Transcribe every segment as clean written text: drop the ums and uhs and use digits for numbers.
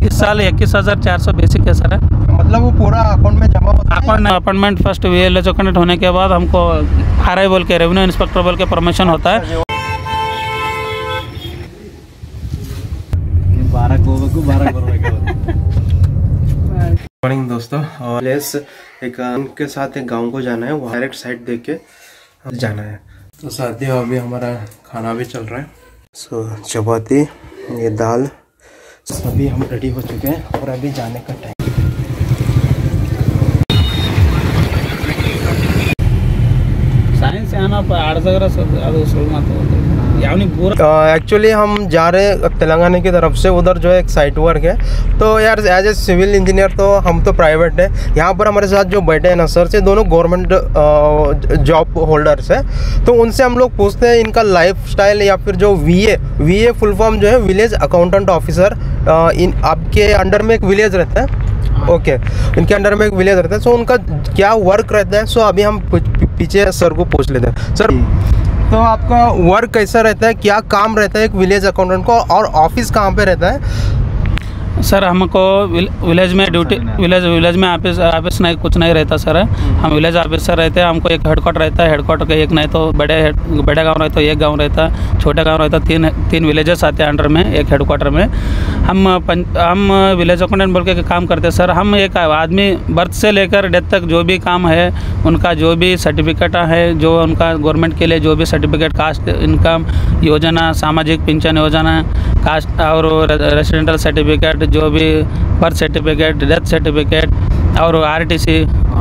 इस साल 21,400 बेसिक है सर। मतलब वो पूरा अकाउंट में जमा होता है? अपॉइंटमेंट फर्स्ट VLHO कैंडिडेट होने के बाद हमको RI बोल के, रेवेन्यू इंस्पेक्टर बोल के प्रमोशन होता है। 12 मॉर्निंग दोस्तों, और एक उनके साथ एक गांव को जाना है, वो डायरेक्ट साइट देख के जाना है। तो साथियों अभी हमारा खाना भी चल रहा है। चपाती, ये दाल, सभी हम रेडी हो चुके हैं और अभी जाने का टाइम। साइंस आना एक्चुअली हम जा रहे हैं तेलंगाना की तरफ से, उधर जो है एक साइट वर्क है। तो यार एज ए सिविल इंजीनियर तो हम तो प्राइवेट है, यहाँ पर हमारे साथ जो बैठे हैं ना सर से, दोनों गवर्नमेंट जॉब होल्डर्स है। तो उनसे हम लोग पूछते हैं इनका लाइफ स्टाइल या फिर जो VA फुल फॉर्म जो है विलेज अकाउंटेंट ऑफिसर, इन आपके अंडर में एक विलेज रहता है। ओके, इनके अंडर में एक विलेज रहता है। सो उनका क्या वर्क रहता है, सो अभी हम पीछे सर को पूछ लेते हैं। सर, तो आपका वर्क कैसा रहता है, क्या काम रहता है एक विलेज अकाउंटेंट को, और ऑफिस कहाँ पे रहता है? सर हमको विलेज में ड्यूटी, विलेज में ऑफिस नहीं, कुछ नहीं रहता सर। हम विलेज ऑफिसर रहते हैं। हमको एक हेडक्वार्टर रहता है, हेडक्वार्टर का एक नहीं तो बड़े गांव रहता है, एक गांव रहता है, छोटा गांव रहता है। तीन विलेजेस आते हैं अंडर में एक हेडक्वार्टर में। हम विलेज अकाउंटेंट बोल के काम करते हैं सर। हम एक आदमी बर्थ से लेकर डेथ तक जो भी काम है, उनका जो भी सर्टिफिकेट है, जो उनका गवर्नमेंट के लिए जो भी सर्टिफिकेट, कास्ट इनकम योजना, सामाजिक पेंशन योजना, कास्ट और रेसिडेंटल सर्टिफिकेट, जो भी बर्थ सर्टिफिकेट, डेथ सर्टिफिकेट और RTC,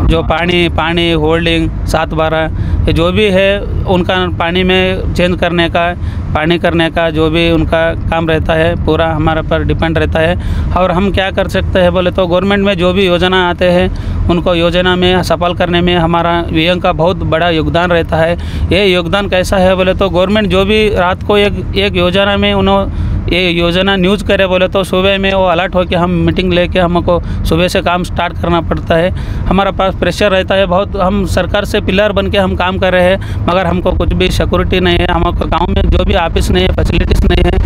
जो पानी होल्डिंग 7/12, ये जो भी है उनका पानी में चेंज करने का, पानी करने का जो भी उनका काम रहता है, पूरा हमारे पर डिपेंड रहता है। और हम क्या कर सकते हैं बोले तो, गवर्नमेंट में जो भी योजना आते हैं उनको योजना में सफल करने में हमारा VA का बहुत बड़ा योगदान रहता है। ये योगदान कैसा है बोले तो, गवर्नमेंट जो भी रात को एक योजना में उन्होंने ये योजना न्यूज़ करे बोले तो, सुबह में वो अलर्ट हो के हम मीटिंग लेके हमको सुबह से काम स्टार्ट करना पड़ता है। हमारा पास प्रेशर रहता है बहुत। हम सरकार से पिलर बन के हम काम कर रहे हैं, मगर हमको कुछ भी सिक्योरिटी नहीं है। हमको गांव में जो भी ऑफिस नहीं है, फैसिलिटीज़ नहीं है।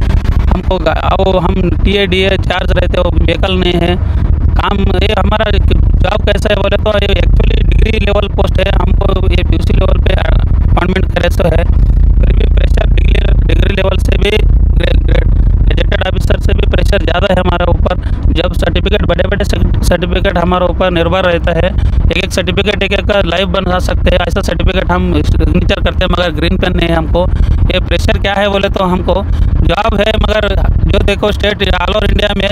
हमको हम DA चार्ज रहते हो, व्हीकल नहीं है। काम ये हमारा जॉब कैसा है बोले तो, ये एक्चुअली डिग्री लेवल पोस्ट है। हमको ये PUC लेवल पे अपॉइंटमेंट करे सो है, फिर भी प्रेशर डिग्री लेवल से भी, गजेटेड ऑफिसर से भी प्रेशर ज़्यादा है हमारे ऊपर। जब सर्टिफिकेट, बड़े सर्टिफिकेट हमारे ऊपर निर्भर रहता है। एक सर्टिफिकेट एक लाइव बना सकते हैं, ऐसा सर्टिफिकेट हम सिग्नेचर करते हैं, मगर ग्रीन पेन नहीं है हमको। ये प्रेशर क्या है बोले तो, हमको जॉब है मगर जो देखो स्टेट ऑल ओवर इंडिया में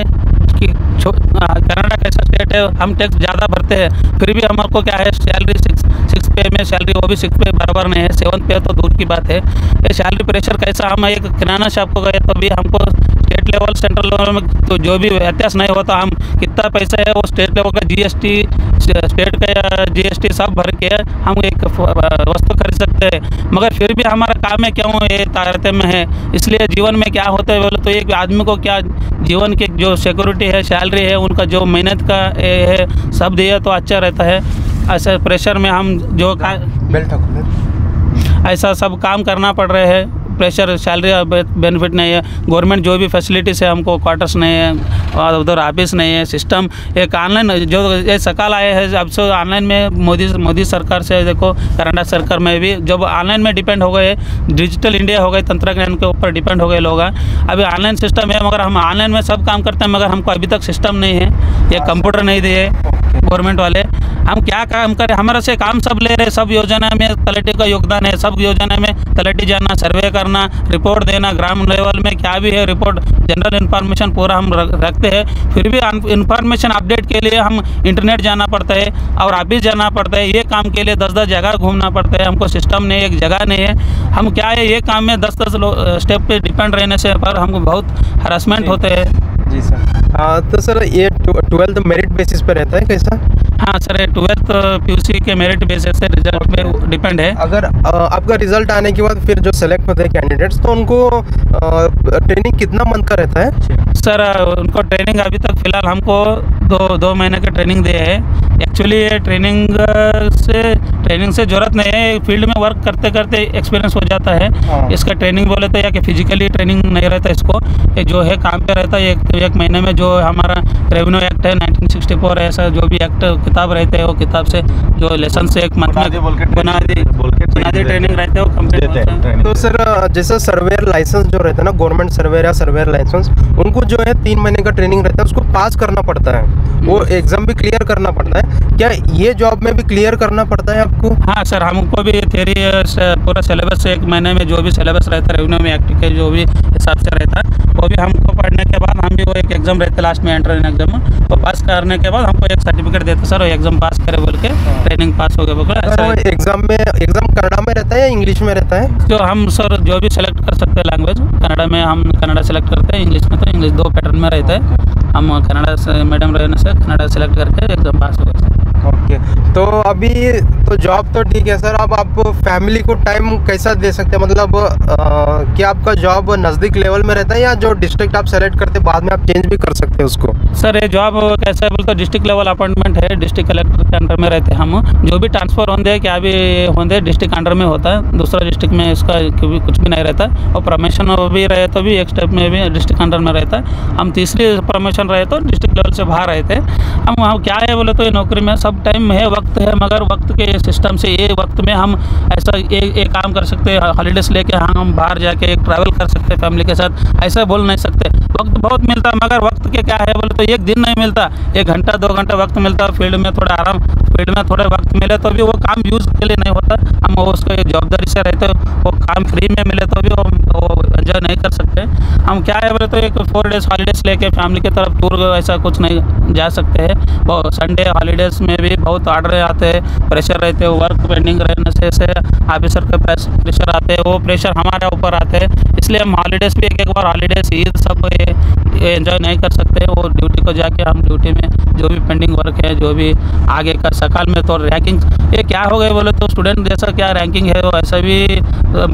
कनाडा कैसा स्टेट है, हम टैक्स ज़्यादा भरते हैं, फिर भी हमारे क्या है सैलरी 6 पे में सैलरी, वो भी 6 पे बराबर नहीं है, 7 पे तो दूर की बात है। ये सैलरी प्रेशर कैसा, हम एक किराना शॉप को गए तो भी हमको स्टेट लेवल सेंट्रल लेवल में तो जो भी व्यत्यास नहीं होता, हम कितना पैसा है वो स्टेट लेवल का GST, स्टेट का GST सब भर के हम एक वस्तु खरीद सकते हैं। मगर फिर भी हमारा काम में क्यों ये तारतम्य है? इसलिए जीवन में क्या होता है बोले तो, एक आदमी को क्या जीवन की जो सिक्योरिटी है, सैलरी है, उनका जो मेहनत का है, सब दिया तो अच्छा रहता है। ऐसे प्रेशर में हम जो ऐसा सब काम करना पड़ रहे हैं। प्रेशर, सैलरी बेनिफिट नहीं है, गवर्नमेंट जो भी फैसिलिटीज़ है, हमको क्वार्टर्स नहीं है और उधर ऑफिस नहीं है। सिस्टम एक ऑनलाइन जो ये सकाल आए हैं, अब से ऑनलाइन में मोदी सरकार से देखो, कनाडा सरकार में भी जब ऑनलाइन में डिपेंड हो गए, डिजिटल इंडिया हो गए, तंत्रज्ञान के ऊपर डिपेंड हो गए लोग। अभी ऑनलाइन सिस्टम है, मगर हम ऑनलाइन में सब काम करते हैं, मगर हमको अभी तक सिस्टम नहीं है, ये कंप्यूटर नहीं दिए गवर्नमेंट वाले। हम क्या काम करें, हमारे से काम सब ले रहे। सब योजना में तलाटी का योगदान है, सब योजना में तलाटी जाना, सर्वे करना, रिपोर्ट देना, ग्राम लेवल में क्या भी है रिपोर्ट, जनरल इन्फॉर्मेशन पूरा हम रखते हैं। फिर भी इन्फॉर्मेशन अपडेट के लिए हम इंटरनेट जाना पड़ता है और ऑफिस जाना पड़ता है। ये काम के लिए 10 जगह घूमना पड़ता है। हमको सिस्टम नहीं, एक जगह नहीं है। हम क्या है, ये काम में 10 स्टेप पे डिपेंड रहने से पर हमको बहुत हरासमेंट होते हैं। जी सर। तो सर ये 12th मेरिट बेसिस पे रहता है कैसा? हाँ सर, 12th PUC के मेरिट बेसिस से रिजल्ट पे डिपेंड है। अगर आपका रिजल्ट आने के बाद फिर जो सेलेक्ट होते हैं कैंडिडेट्स, तो उनको ट्रेनिंग कितना मंथ का रहता है? सर उनको ट्रेनिंग अभी तक फ़िलहाल हमको 2 महीने का ट्रेनिंग दिए है। एक्चुअली ये ट्रेनिंग से ज़रूरत नहीं है, फील्ड में वर्क करते करते एक्सपीरियंस हो जाता है। हाँ। इसका ट्रेनिंग बोले तो या कि फिजिकली ट्रेनिंग नहीं रहता इसको, ये जो है काम पे रहता है। एक महीने में जो हमारा रेवेन्यू एक्ट है 1964, ऐसा जो भी एक्ट किताब रहते हैं वो किताब से जो लेसन से एक मंथ में बुनियादी ट्रेनिंग रहते हैं वो कंप्लीट होता है। तो सर जैसे सर्वेयर लाइसेंस जो रहता है ना, गवर्नमेंट सर्वेयर या सर्वेयर लाइसेंस, उनको जो है 3 महीने का ट्रेनिंग रहता है, उसको पास करना पड़ता है, वो एग्जाम भी क्लियर करना पड़ता है। क्या ये जॉब में भी क्लियर करना पड़ता है आपको? हाँ सर, हमको भी थ्योरी पूरा सिलेबस एक महीने में जो भी सिलेबस रहता है रेवेन्यू में एक्ट के जो भी हिसाब से रहता है वो भी हमको पढ़ने के बाद हम भी वो एक एग्जाम रहता है लास्ट में, एंट्रेंस एग्जाम, वो पास करने के बाद हमको एक सर्टिफिकेट देते सर, वो एग्जाम पास करे बोल के, ट्रेनिंग पास हो गया बोल के। सर एग्जाम कन्नड़ा में रहता है या इंग्लिश में रहता है? जो हम सर जो भी सेलेक्ट कर सकते हैं लैंग्वेज, कन्नड़ा में हम कन्नड़ा सेलेक्ट करते हैं, इंग्लिश में तो इंग्लिश, 2 पैटर्न में रहता है। हम कन्नड़ा से मीडियम रहने से कन्नड़ा सेलेक्ट करके एग्जाम पास हो गए। ओके, तो अभी तो जॉब तो ठीक है सर, अब आप फैमिली को टाइम कैसा दे सकते हैं? मतलब क्या आपका जॉब नज़दीक लेवल में रहता है या जो डिस्ट्रिक्ट आप सेलेक्ट करते बाद में आप चेंज भी कर सकते हैं उसको? सर ये जॉब कैसा है बोलते डिस्ट्रिक्ट लेवल अपॉइंटमेंट है, डिस्ट्रिक्ट कलेक्टर के अंडर में रहते हैं हम। जो भी ट्रांसफ़र होंगे क्या भी होंगे डिस्ट्रिक्ट अंडर में होता है, दूसरा डिस्ट्रिक्ट में इसका कुछ भी नहीं रहता। और प्रमोशन भी रहे तो भी एक स्टेप में भी डिस्ट्रिक्ट अंडर में रहता है। हम तीसरी प्रमोशन रहे तो डिस्ट्रिक्ट लेवल से बाहर रहते हैं हम। वहाँ क्या है बोले तो ये नौकरी में सब टाइम है, वक्त है, मगर वक्त के सिस्टम से ये वक्त में हम ऐसा एक काम कर सकते हैं, हॉलीडेज लेके हम बाहर जाके एक ट्रैवल कर सकते हैं फैमिली के साथ, ऐसा बोल नहीं सकते। वक्त बहुत मिलता है मगर वक्त के क्या है बोले तो एक दिन नहीं मिलता, 1 घंटा 2 घंटा वक्त मिलता है। फील्ड में थोड़ा आराम, फील्ड में थोड़ा वक्त मिले तो भी वो काम यूज़ के लिए नहीं होता। हम वो उसको एक जवाबदारी से रहते, वो काम फ्री में मिले तो भी वो एंजॉय नहीं कर सकते। हम क्या है बोले तो एक 4 डेज हॉलीडेज लेके फैमिली की तरफ टूर ऐसा कुछ नहीं जा सकते हैं। वो संडे हॉलीडेज़ में भी बहुत ऑर्डर आते हैं, प्रेशर रहते हैं, वर्क पेंडिंग रहने से ऑफिसर के प्रेशर आते हैं, वो प्रेशर हमारे ऊपर आते हैं। इसलिए हम हॉलीडेज़ भी एक बार हॉलीडेज़ ईद सब एंजॉय नहीं कर सकते। वो ड्यूटी को जाके हम ड्यूटी में जो भी पेंडिंग वर्क है, जो भी आगे का सकाल में तो रैंकिंग ये क्या हो गए बोले तो स्टूडेंट जैसा क्या रैंकिंग है वो ऐसा भी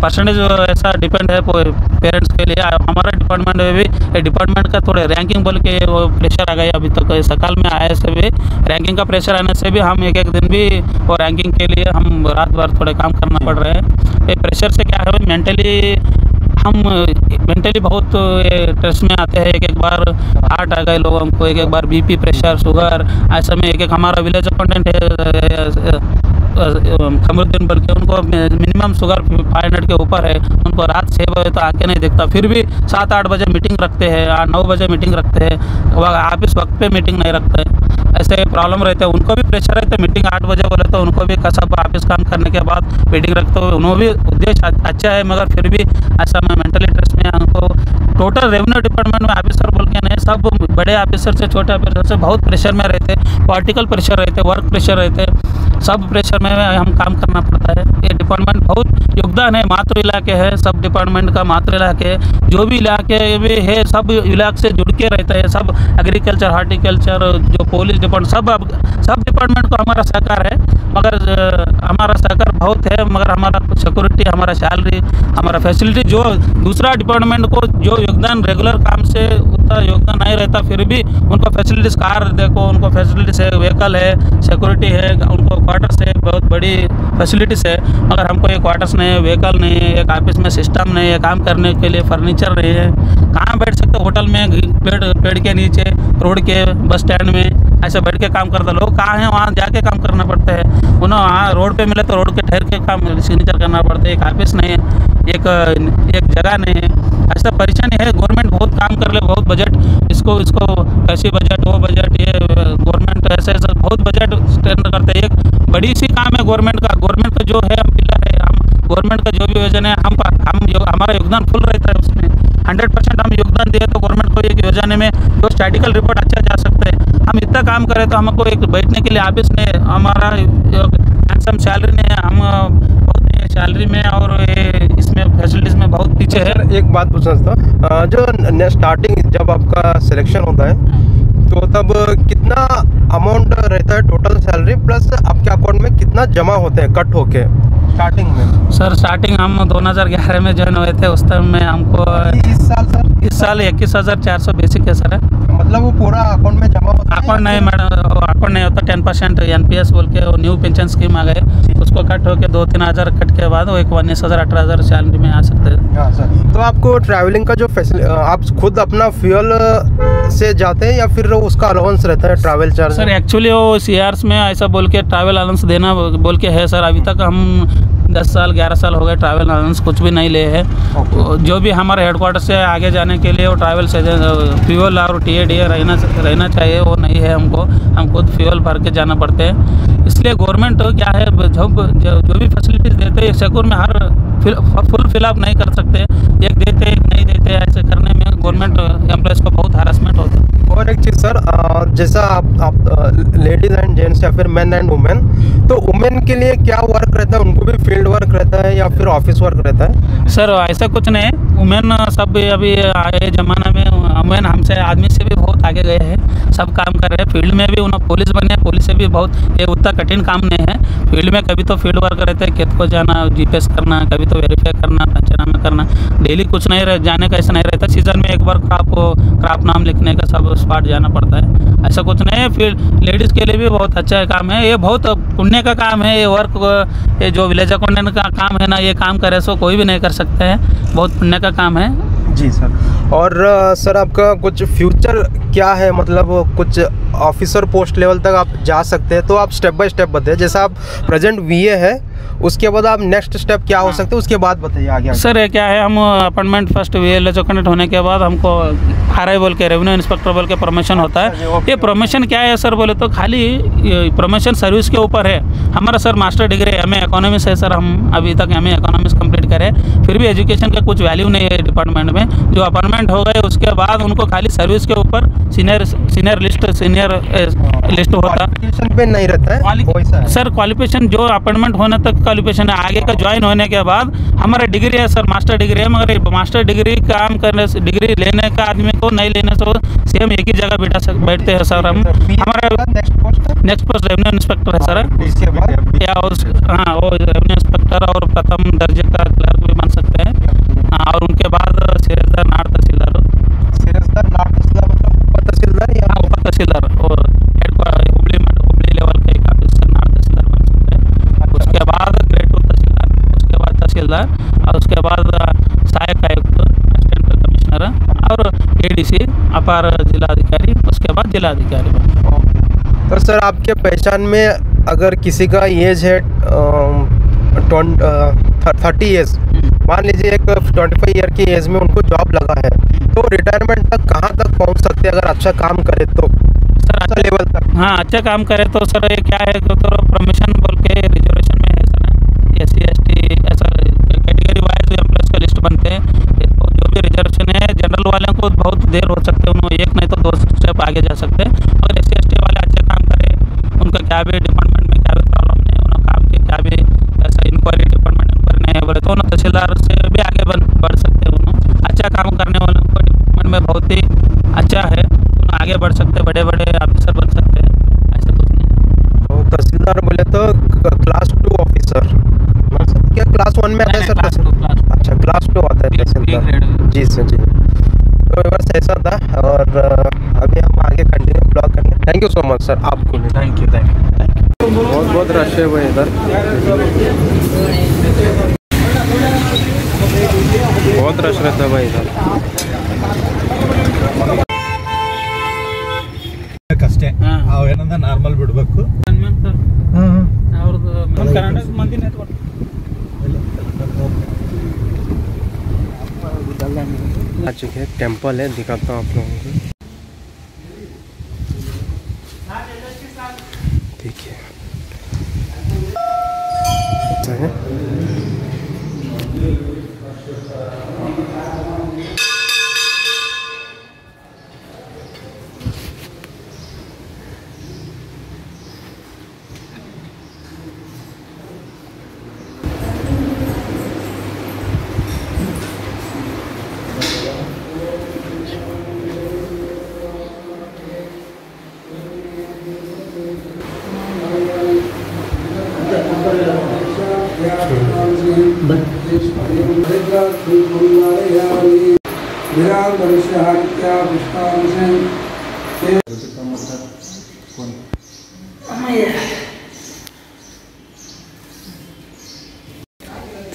परसेंटेज ऐसा डिपेंड है पेरेंट्स के लिए। हमारा डिपार्टमेंट में भी डिपार्टमेंट का थोड़े रैंकिंग बोल के वो प्रेशर आ गया अभी तक सकाल में आए से भी रैंकिंग का प्रेशर आने से भी हम एक दिन भी वो रैंकिंग के लिए हम रात भर थोड़े काम करना पड़ रहे हैं। ये प्रेशर से क्या है मेंटली बहुत स्ट्रेस में आते हैं। एक बार हार्ट आ गए लोगों को, एक बार बीपी, प्रेशर, शुगर, ऐसा में एक हमारा विलेज अकाउंटेंट है कमरुद्दीन बोल के, उनको मिनिमम शुगर 500 के ऊपर है, उनको रात 6 बजे तो आके नहीं दिखता, फिर भी 7-8 बजे मीटिंग रखते हैं, 9 बजे मीटिंग रखते हैं, ऑफिस वक्त पे मीटिंग नहीं रखते हैं। ऐसे प्रॉब्लम रहते हैं, उनको भी प्रेशर रहता है। मीटिंग 8 बजे बोले तो उनको भी सब ऑफिस काम करने के बाद मीटिंग रखते हुए उन्होंने भी उद्देश्य अच्छा है मगर फिर भी ऐसा में मेंटली स्ट्रेस में हमको टोटल रेवेन्यू डिपार्टमेंट में ऑफिसर बोल के नहीं, सब बड़े ऑफिसर से छोटे ऑफिसर से बहुत प्रेशर में रहते, पॉलिटिकल प्रेशर रहते, वर्क प्रेशर रहते, सब प्रेशर में हम काम करना पड़ता है। ये डिपार्टमेंट बहुत योगदान है, मातृ इलाके है, सब डिपार्टमेंट का मातृ इलाके है, जो भी इलाके भी है सब इलाके से जुड़ के रहता है। सब एग्रीकल्चर, हार्टिकल्चर, जो पुलिस डिपार्टमेंट, सब डिपार्टमेंट को हमारा सहकार है, मगर हमारा सहकार बहुत है, मगर हमारा सिक्योरिटी, हमारा सैलरी, हमारा फैसिलिटी जो दूसरा डिपार्टमेंट को जो योगदान रेगुलर काम से उतना योगदान नहीं रहता, फिर भी उनको फैसिलिटीज़, कार देखो उनको फैसिलिटीज़ है, व्हीकल है, सिक्योरिटी है, उनको क्वार्टर्स है, बहुत बड़ी फैसिलिटीज़ है, मगर हमको ये क्वार्टर्स नहीं है, व्हीकल नहीं है, एक ऑफिस में सिस्टम नहीं है, काम करने के लिए फर्नीचर नहीं है, कहाँ बैठ सकते? होटल में, पेड़ के नीचे, रोड के, बस स्टैंड में ऐसे बैठ के काम करते लोग कहाँ हैं? वहाँ जाके काम करना पड़ता है उन्हें। वहाँ रोड पे मिले तो रोड के ठहर के काम सिग्नेचर करना पड़ता है, एक ऑफिस नहीं है, एक जगह नहीं है, ऐसा परेशानी है। गवर्नमेंट बहुत काम कर ले, बहुत बजट इसको कैसी बजट, वो बजट, ये गवर्नमेंट ऐसे बहुत बजट स्टैंड करते हैं। एक बड़ी सी काम है गवर्नमेंट का जो है पिलर है, हम गवर्नमेंट का जो भी योजना है हमारा योगदान फुल रहता है, उसमें 100% हम योगदान दिए तो गवर्नमेंट को एक योजना में जो स्टैटिकल रिपोर्ट अच्छा जा सकता है। हम इतना काम करें तो हमको एक बैठने के लिए ऑफिस ने, हमारा हैंडसम सैलरी ने, हम बहुत सैलरी में और इसमें फैसिलिटीज़ में बहुत पीछे है। एक बात पूछना था, जो स्टार्टिंग जब आपका सिलेक्शन होता है तो तब कितना अमाउंट रहता है टोटल सैलरी प्लस आपके अकाउंट में कितना जमा होते हैं कट होके स्टार्टिंग में? सर स्टार्टिंग हम 2011 में ज्वाइन हुए थे, उस टाइम में हमको इस साल 21,400 बेसिक है सर। मतलब वो पूरा अकाउंट में जमा होता है? अकाउंट नहीं मैडम, रिपोर्ट नहीं होता 10% NPS बोल के वो न्यू पेंशन स्कीम आ गए, उसको कट होकर 2-3 हज़ार कट के बाद वो 19,000-18,000 सैलरी में आ सकते हैं। हाँ सर, तो आपको ट्रैवलिंग का जो आप खुद अपना फ्यूल से जाते हैं या फिर उसका अलाउंस रहता है ट्रैवल चार्ज? सर एक्चुअली वो CRs में ऐसा बोल के ट्रैवल अलाउंस देना बोल के है सर। अभी तक हम 10 साल 11 साल हो गए ट्रैवल अलाउंस कुछ भी नहीं ले है। जो भी हमारे हेडक्वार्टर से आगे जाने के लिए वो ट्रैवल से फ्यूल और TA रहना चाहिए, वो नहीं है हमको। हम खुद फ्यूल भर के जाना पड़ते हैं। इसलिए गवर्नमेंट क्या है जो भी फैसिलिटीज़ देते हैं सिक्योर में हर फुल फिलअप नहीं कर सकते, एक देते एक नहीं देते, ऐसे करने में गवर्नमेंट एम्प्लॉयज़ को बहुत हरासमेंट होता है। और एक चीज़ सर, जैसा आप लेडीज़ एंड जेंट्स या फिर मेन एंड वुमेन, तो वुमेन के लिए क्या वर्क रहता है? उनको भी फील्ड वर्क रहता है या फिर ऑफिस वर्क रहता है? सर ऐसा कुछ नहीं है, वुमेन सब अभी आए ज़माना में वुमेन हमसे आदमी से भी बहुत आगे गए हैं, सब काम कर रहे हैं। फील्ड में भी उन्होंने पुलिस बने, पुलिस से भी बहुत ये उतना कठिन काम नहीं है। फील्ड में कभी तो फील्ड वर्क रहते हैं, खेत को जाना, GPS करना, कभी तो वेरीफाई करना, पंचनामा करना, डेली कुछ नहीं जाने का ऐसा नहीं रहता। सीज़न में एक बार क्रॉप नाम लिखने का सब स्पॉट जाना पड़ता है, ऐसा कुछ नहीं है। फिर लेडीज़ के लिए भी बहुत अच्छा काम है, ये बहुत पुण्य का काम है। ये वर्क ये जो विलेज अकाउंटेंट का काम है ना, ये काम करे सो कोई भी नहीं कर सकते हैं, बहुत पुण्य का काम है। जी सर। और सर आपका कुछ फ्यूचर क्या है? मतलब कुछ ऑफिसर पोस्ट लेवल तक आप जा सकते हैं, तो आप स्टेप बाय स्टेप बताइए। जैसा आप प्रेजेंट VA है, उसके बाद आप नेक्स्ट स्टेप क्या हो सकते हैं, उसके बाद बताइए आगे। सर ये क्या है, हम अपॉइंटमेंट फर्स्ट VLS कैंडिडेट होने के बाद हमको RI बोल के रेवेन्यू इंस्पेक्टर बोल के प्रमोशन होता है। ये प्रमोशन क्या है सर बोले तो खाली प्रमोशन सर्विस के ऊपर है। हमारा sir master degree MA economics है सर, हम अभी तक MA इकोनॉमिक्स कंप्लीट करें, फिर भी एजुकेशन का कुछ वैल्यू नहीं है डिपार्टमेंट में। जो अपॉइंटमेंट हो गए उसके बाद उनको खाली सर्विस के ऊपर सीनियर लिस्ट होता है, पे नहीं रहता है सर। क्वालिफिकेशन जो अपॉइंटमेंट होने तक क्वालिफिकेशन है, आगे का ज्वाइन होने के बाद हमारा डिग्री है सर, मास्टर डिग्री है। मगर मास्टर डिग्री काम करने से, डिग्री लेने का आदमी को नहीं लेने से सेम एक ही जगह बैठते हैं सर। हम हमारा नेक्स्ट पोस्ट रेवेन्यू इंस्पेक्टर है सर, या हाँ वो रेवेन्यू इंस्पेक्टर और प्रथम दर्जे का क्लर्क भी बन सकते हैं। और उनके बाद सिरसदार नाड़ तहसीलदार मतलब उपर तहसीलदार या उपर तहसीलदार और हुबली लेवल का एक ऑफिसर नाड़ तहसीलदार बन सकते हैं। उसके बाद ग्रेड 2 तहसीलदार, उसके बाद तहसीलदार और उसके बाद सहायक आयुक्त, असिस्टेंट कमिश्नर और ADC अपार जिलाधिकारी, उसके बाद जिलाधिकारी। तो सर आपके पहचान में अगर किसी का एज है 30 ईयर्स, मान लीजिए एक 25 ईयर की एज में उनको जॉब लगा है, तो रिटायरमेंट तक कहाँ तक पहुँच सकते हैं अगर अच्छा काम करे तो? सर अच्छा लेवल तक? हाँ अच्छा काम करे तो सर ये क्या है तो प्रमोशन बोल के रिजर्वेशन में है सर, SC ST ऐसा कैटेगरी वाइज एम्प्लॉयज़ का लिस्ट बनते हैं। तो जो भी रिजर्वेशन है जनरल वालों को बहुत देर हो सकते हैं, उन्होंने एक नहीं तो 2 स्टेप आगे जा सकते हैं। अगर SC ST वाले अच्छे काम करें, उनका क्या भी डिपार्टमेंट में क्या भी प्रॉब्लम नहीं है, उन्होंने काम के क्या भी ऐसा इंक्वायरी डिपार्टमेंट नहीं है बोले तो उन्होंने तहसीलदार से भी आगे बढ़ सकते हैं। उन्होंने अच्छा काम करने वालों को डिपार्टमेंट में बहुत ही अच्छा है, उन्होंने आगे बढ़ सकते हैं, बड़े बड़े ऑफिसर बन सकते हैं, ऐसा कुछ नहीं। तो तहसीलदार बोले तो क्लास 2 ऑफिसर, क्या क्लास 1 में आता है सर? अच्छा क्लास 2 आता है तहसीलदार। जी सर जी। तो बस ऐसा था, और अभी हम आगे कंटिन्यू ब्लॉग करेंगे। Thank you so much sir आपको भी। Thank you. बहुत रश है भाई इधर, बहुत रश रहता है भाई इधर। ಕಷ್ಟೇ ಅವೇನಂದ ನಾರ್ಮಲ್ ಬಿಡಬೇಕು ಕರ್ನಾಟಕ ಮಂದಿನೇ आ चुके हैं, टेम्पल है, दिखाता हूँ आप लोगों को। देखिए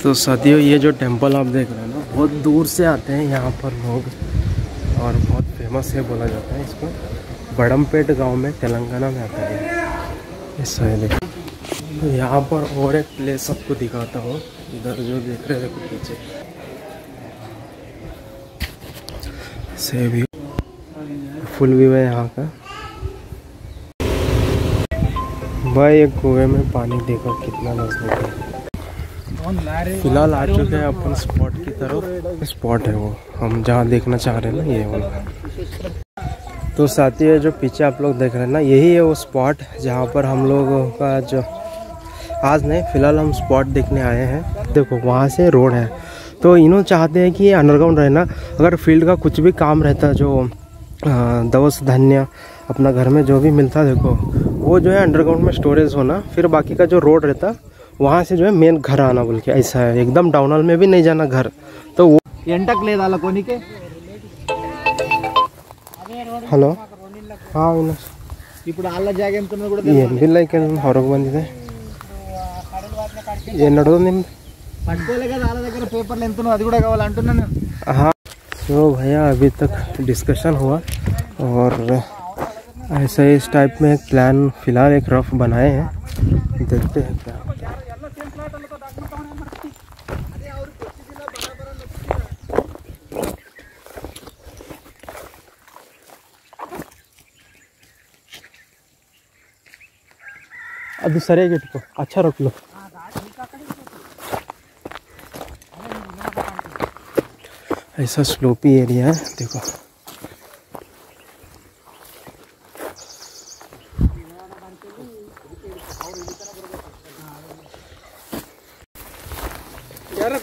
तो साथियों ये जो टेंपल आप देख रहे हैं ना, बहुत दूर से आते हैं यहाँ पर लोग और बहुत फेमस है बोला जाता है इसको। बड़मपेट गांव में तेलंगाना में आता है इस देखो। तो यहाँ पर और एक प्लेस आपको दिखाता हूँ, इधर जो देख रहे हैं देखो पीछे से व्यू, फुल व्यू है यहाँ का। भाई एक कुएं में पानी देखो कितना नजदीक है। फिलहाल आ चुके हैं अपन स्पॉट की तरफ। स्पॉट है वो हम जहाँ देखना चाह रहे हैं ना, ये वाला। तो साथी है जो पीछे आप लोग देख रहे हैं ना, यही है वो स्पॉट जहाँ पर हम लोगों का जो आज नहीं फिलहाल हम स्पॉट देखने आए हैं। देखो वहाँ से रोड है, तो इन्होंने चाहते हैं कि ये अंडरग्राउंड रहना। अगर फील्ड का कुछ भी काम रहता, जो दवस धान्य अपना घर में जो भी मिलता देखो, वो जो है अंडरग्राउंड में स्टोरेज होना, फिर बाकी का जो रोड रहता वहाँ से जो है मेन घर आना बोल के। ऐसा है, एकदम डाउनल में भी नहीं जाना घर। तो वो హలో ఇప్పుడు ఆళ్ళ జాగ ఎంత ఉన్నదో కూడా ఏం బిల్ అయితే ಹೊರಗೆ ಬಂದಿದೆ ಏನು ನಡೆದು ನಿಮ್ದು పట్టుకోలే కదా ఆళ్ళ దగ్గర పేపర్లు ఎంత ఉన్నదో అది కూడా కావాలంటున్నాను हाँ। तो भैया अभी तक डिस्कशन हुआ और ऐसा इस टाइप में एक प्लान फिलहाल एक रफ बनाए हैं, देखते हैं क्या। अभी सरे गेट को अच्छा रख लो। ऐसा स्लोपी एरिया है देखो।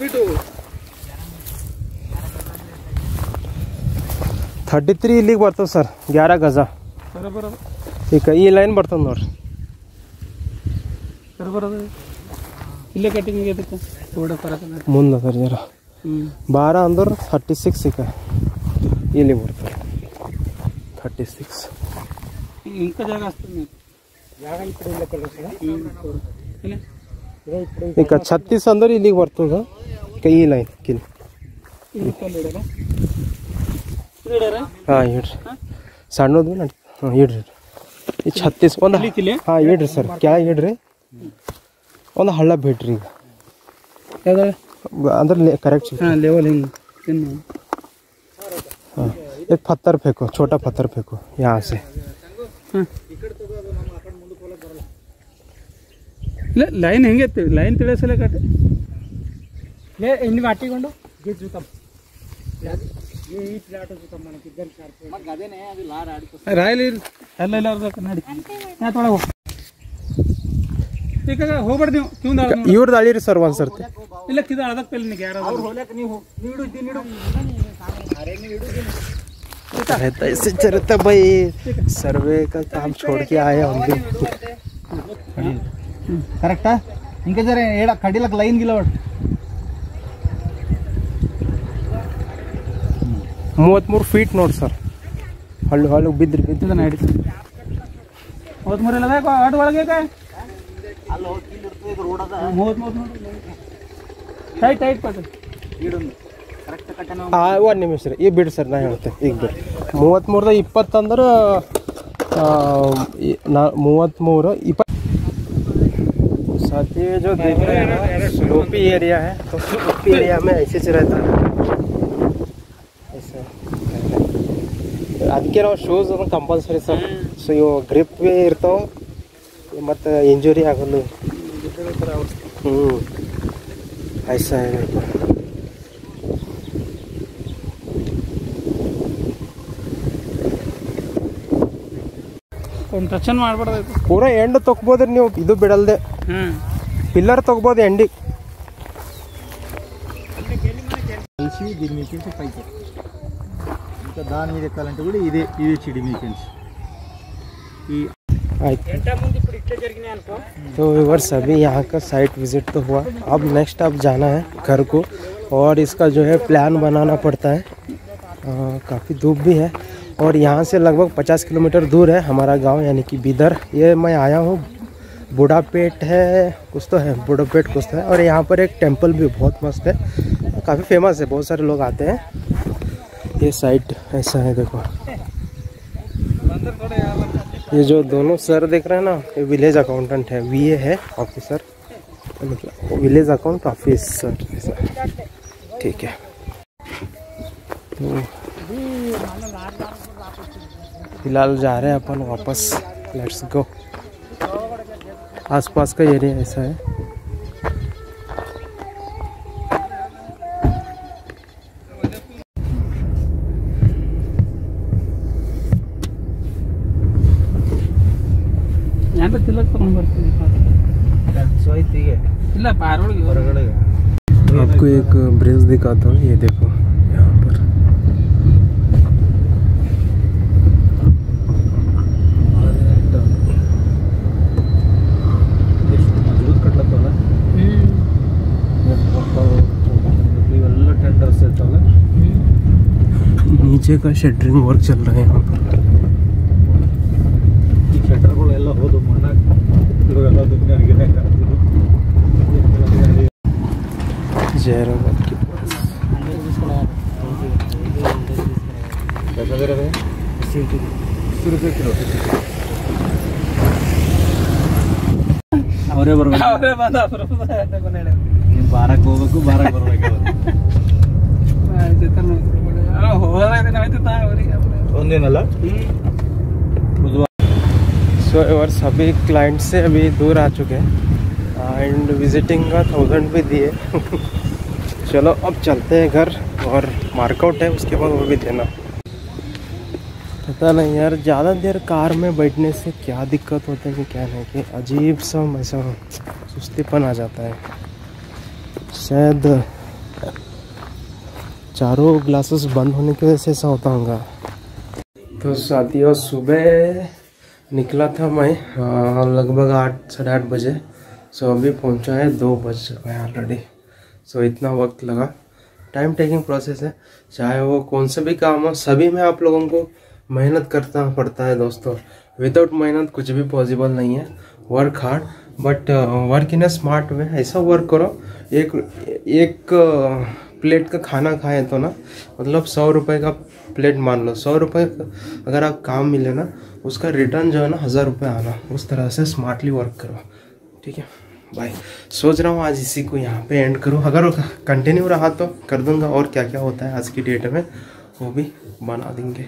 फीट 33 ಇಲ್ಲಿಗೆ ಬರ್ತದೆ ಸರ್, 11 ಗಜ ಈಗ ಈ ಲೈನ್ ಬರ್ತದೆ ನೋಡ್ರಿ। ಇಲ್ಲೇ ಕಟಿಂಗ್ ಇದಕ್ಕೆ ಥೋड़ा फरक ಮುಂದೆ ಸರ್ ಜರ 12 ಅಂದ್ರೆ 36 ಈಗ ಇಲ್ಲಿ ಬರ್ತದೆ 36 ఇంకా ಜಾಗ ಅಷ್ಟೇ ಜಾಗ ಈ ಕಡೆ ಇಲ್ಲ ಕಡೆ ಇಲ್ಲ ಈಗ 36 ಅಂದ್ರೆ ಇಲ್ಲಿಗೆ ಬರ್ತದೆ ಈ ಲೈನ್ ಕಿಲ್ ಹಾಂ ಇಡ್ರಿ ಸಣ್ಣದು ಹಾಂ ಇಡ್ರಿ ಈ 36 ಒಂದು ಹಾಂ ಇಡ್ರಿ ಸರ್ ಕೆಳಗೆ ಇಡ್ರಿ ಒಂದು ಹಳ್ಳ ಬಿಡ್ರಿ ಈಗ ಯಾವ್ದು अंदर करेक्ट लेवल हिंग हाँ। एक पत्थर फेंको, छोटा पत्थर फेंको यहाँ से। लाइन हेंगे लाइन तिड़े कटे లే ఎన్ని పట్టికొండు గీచుతాం ఈ ప్లాట్ చూతాం మనకి ఇద్దరు షార్ప్ మాకు అదేనే అది లార్ ఆడుకో రాయలి ಎಲ್ಲ ಕನ್ನಡಿ ನಾ ತೊಳಗೋ ಈಗ ಹೋಗ್ಬಾರ್ದು ನೀವು ಕ್ಯೂ ಇವ್ರದ್ದು ಅಳಿರಿ ಸರ್ ಒಂದು ಸರ್ತಿ ಇಲ್ಲ ಕಿದ ಅಳದಕ್ಕೆ ಪೆಲ್ ನಿಗೆ ಯಾರು ಅವ್ರು ಹೋಲಕ್ಕೆ ನೀವು ನೀಡು ನೀಡು अरे ನೀಡು रहता ऐसे चलता भाई, सर्वे का काम छोड़ के आए हम भी। ಕರೆಕ್ಟಾ ಇಂಕ ಜರ ಏಡ ಕಡಿಲಕ್ಕೆ ಲೈನ್ ಗಿಲ್ಲ ಒಟ್ಟು 33 ಫೀಟ್ ನೋಡಿ ಸರ್, ಹಳ್ಳು ಹಳ್ಳು ಬಿದ್ರಿ ಬಿದ್ದ ನಡಿ 33 ಇಲ್ಲ ಬೇಕು ಆಟ ಒಳಗೆ ಅಲ್ಲಿ ಹೋಗಿ ಇರ್ತದೆ ಇದು ರೋಡ್ ಅದ 33 ಟೈಟ್ ಟೈಟ್ ಪಟ್ಟ ಇಡೊಂದು ಕರೆಕ್ಟ್ ಕಟ್ಟನ ಒಂದು ನಿಮಿಷ ರೀ ಈ ಬಿಡಿ ಸರ್ ನಾ ಹೇಳ್ತೆ ಈಗ ಬಿಡಿ 33 20 ಅಂದ್ರೆ 33 20 साथ ही जो देख रहे हैं ना स्लोपी एरिया है, तो स्लोपी एरिया में ऐसे से रहता है ऐसे। ಅದಕ್ಕೆ ನಾವು ಶೂಸ್ ಕಂಪಲ್ಸರಿ ಸರ್, ಸೊ ಇವು ಗ್ರಿಪ್ ಇರ್ತಾವೆ ಮತ್ತು ಇಂಜುರಿ ಆಗಲ್ಲ। ऐसा है ಟಚನ್ ಮಾಡಬಾರ್ದು ಪೂರಾ ಎಂಡ್ ತಗೋಬೋದ್ರಿ ನೀವು, ಇದು ಬಿಡಲ್ದೆ ಪಿಲ್ಲರ್ ತಗೋಬೋದು ಎಂಡಿ। కలిసి దీని మీకెంచి పైకి ఇంకా దాని మీద ఎక్కాలంటే కూడా ఇదే చిడి మీకెంచి ఈ तो व्यूअर्स अभी यहाँ का साइट विजिट तो हुआ, अब नेक्स्ट अब जाना है घर को और इसका जो है प्लान बनाना पड़ता है। काफ़ी धूप भी है, और यहाँ से लगभग 50 किलोमीटर दूर है हमारा गांव यानी कि बीदर। ये मैं आया हूँ, बुढ़ापेट है कुछ तो है, बुढ़ापेट कुछ तो है। और यहाँ पर एक टेंपल भी बहुत मस्त है, काफ़ी फेमस है, बहुत सारे लोग आते हैं। ये साइड ऐसा है, देखो ये जो दोनों सर देख रहे हैं ना, ये विलेज अकाउंटेंट है, वीए है ऑफिसर, विलेज अकाउंट ऑफिसर, ठीक है। तो फिलहाल जा रहे हैं अपन वापस, लेट्स गो। आसपास का एरिया ऐसा है। यहाँ पे तिलक आपको एक ब्रिज दिखाता हूँ, ये देखो यहाँ पर नीचे का शटरिंग वर्क चल रहा है यहाँ पर। जयराबाद के पास ಬಾರಕ್ಕೆ ಹೋಗ್ಬೇಕು, ಬಾರಕ್ಕೆ ಬರ್ಬೇಕು. ಒಂದೇನಲ್ಲ. सो और सभी क्लाइंट से अभी दूर आ चुके हैं एंड विजिटिंग का 1000 भी दिए। चलो अब चलते हैं घर, और मार्कआउट है उसके बाद वो भी देना। पता नहीं यार, ज़्यादा देर कार में बैठने से क्या दिक्कत होता है कि क्या नहीं, कि अजीब सा ऐसा सुस्तीपन आ जाता है। शायद चारों ग्लासेस बंद होने की वजह से ऐसा होता होगा। तो साथियों, सुबह निकला था मैं लगभग 8 साढ़े 8 बजे। सो अभी पहुंचा है 2 बज गए ऑलरेडी। सो इतना वक्त लगा। टाइम टेकिंग प्रोसेस है, चाहे वो कौन से भी काम हो, सभी में आप लोगों को मेहनत करना पड़ता है दोस्तों। विदाउट मेहनत कुछ भी पॉसिबल नहीं है। Work hard but work in a smart way. ऐसा वर्क करो, एक प्लेट का खाना खाए तो ना, मतलब 100 रुपये का प्लेट मान लो, 100 रुपये अगर आप काम मिले ना, उसका रिटर्न जो है ना 1000 रुपये आना। उस तरह से स्मार्टली वर्क करो, ठीक है। बाय। सोच रहा हूँ आज इसी को यहाँ पे एंड करूँ। अगर कंटिन्यू रहा तो कर दूँगा, और क्या क्या होता है आज की डेट में वो भी बना देंगे।